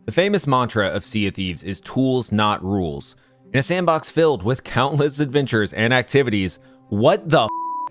The famous mantra of Sea of Thieves is tools, not rules. In a sandbox filled with countless adventures and activities, what the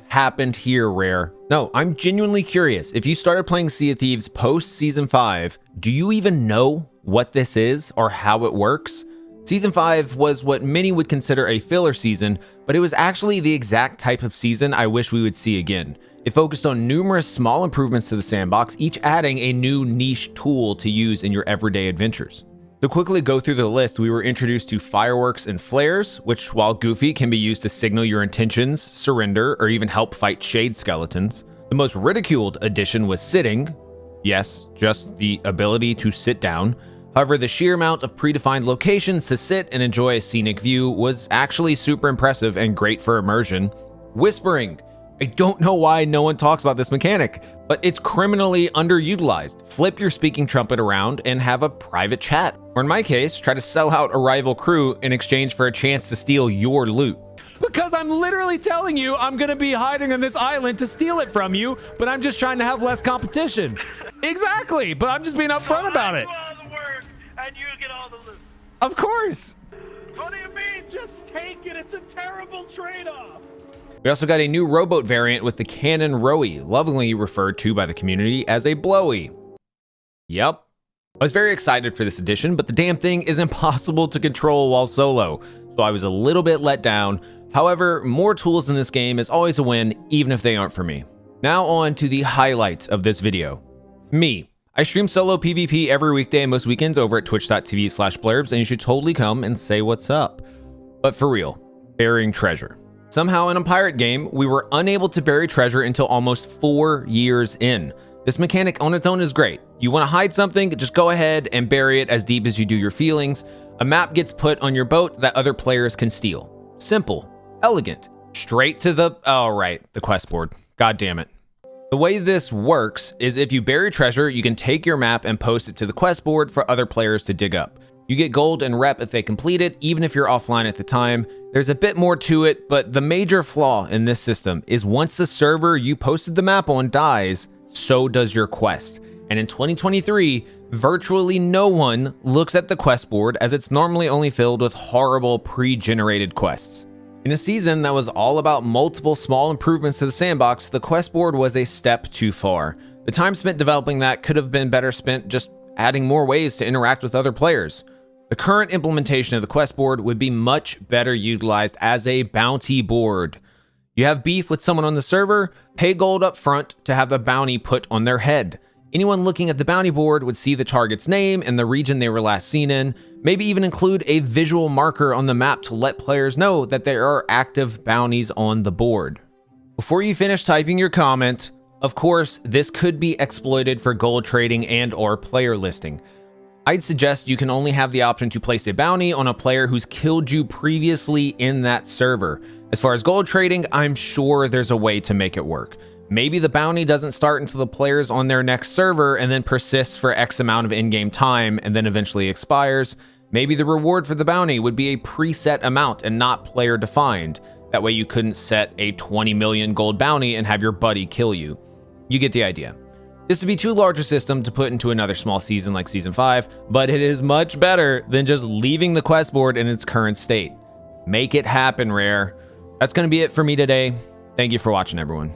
happened here, Rare? No, I'm genuinely curious. If you started playing Sea of Thieves post Season 5, do you even know what this is or how it works? Season 5 was what many would consider a filler season, but it was actually the exact type of season I wish we would see again. It focused on numerous small improvements to the sandbox, each adding a new niche tool to use in your everyday adventures. To quickly go through the list, we were introduced to fireworks and flares, which, while goofy, can be used to signal your intentions, surrender, or even help fight shade skeletons. The most ridiculed addition was sitting. Yes, just the ability to sit down. However, the sheer amount of predefined locations to sit and enjoy a scenic view was actually super impressive and great for immersion. Whispering. I don't know why no one talks about this mechanic, but it's criminally underutilized. Flip your speaking trumpet around and have a private chat. Or in my case, try to sell out a rival crew in exchange for a chance to steal your loot. Because I'm literally telling you I'm gonna be hiding on this island to steal it from you, but I'm just trying to have less competition. Exactly, but I'm just being upfront about it. All the work and you get all the loot. Of course. What do you mean? Just take it. It's a terrible trade-off. We also got a new rowboat variant with the cannon rowie, lovingly referred to by the community as a blowy. Yep. I was very excited for this addition, but the damn thing is impossible to control while solo, so I was a little bit let down. However, more tools in this game is always a win, even if they aren't for me. Now on to the highlights of this video. Me. I stream solo PvP every weekday and most weekends over at twitch.tv/blurbs, and you should totally come and say what's up. But for real, burying treasure. Somehow in a pirate game, we were unable to bury treasure until almost 4 years in. This mechanic on its own is great. You want to hide something, just go ahead and bury it as deep as you do your feelings. A map gets put on your boat that other players can steal. Simple, elegant, straight to the, oh right, the quest board. God damn it. The way this works is if you bury treasure, you can take your map and post it to the quest board for other players to dig up. You get gold and rep if they complete it, even if you're offline at the time. There's a bit more to it, but the major flaw in this system is once the server you posted the map on dies, so does your quest. And in 2023, virtually no one looks at the quest board as it's normally only filled with horrible pre-generated quests. In a season that was all about multiple small improvements to the sandbox, the quest board was a step too far. The time spent developing that could have been better spent just adding more ways to interact with other players. The current implementation of the quest board would be much better utilized as a bounty board. You have beef with someone on the server, pay gold up front to have the bounty put on their head. Anyone looking at the bounty board would see the target's name and the region they were last seen in, maybe even include a visual marker on the map to let players know that there are active bounties on the board. Before you finish typing your comment, of course, this could be exploited for gold trading and or player listing. I'd suggest you can only have the option to place a bounty on a player who's killed you previously in that server. As far as gold trading, I'm sure there's a way to make it work. Maybe the bounty doesn't start until the player's on their next server and then persists for X amount of in-game time and then eventually expires. Maybe the reward for the bounty would be a preset amount and not player defined. That way you couldn't set a 20 million gold bounty and have your buddy kill you. You get the idea. This would be too large a system to put into another small season like Season 5, but it is much better than just leaving the quest board in its current state. Make it happen, Rare. That's going to be it for me today. Thank you for watching, everyone.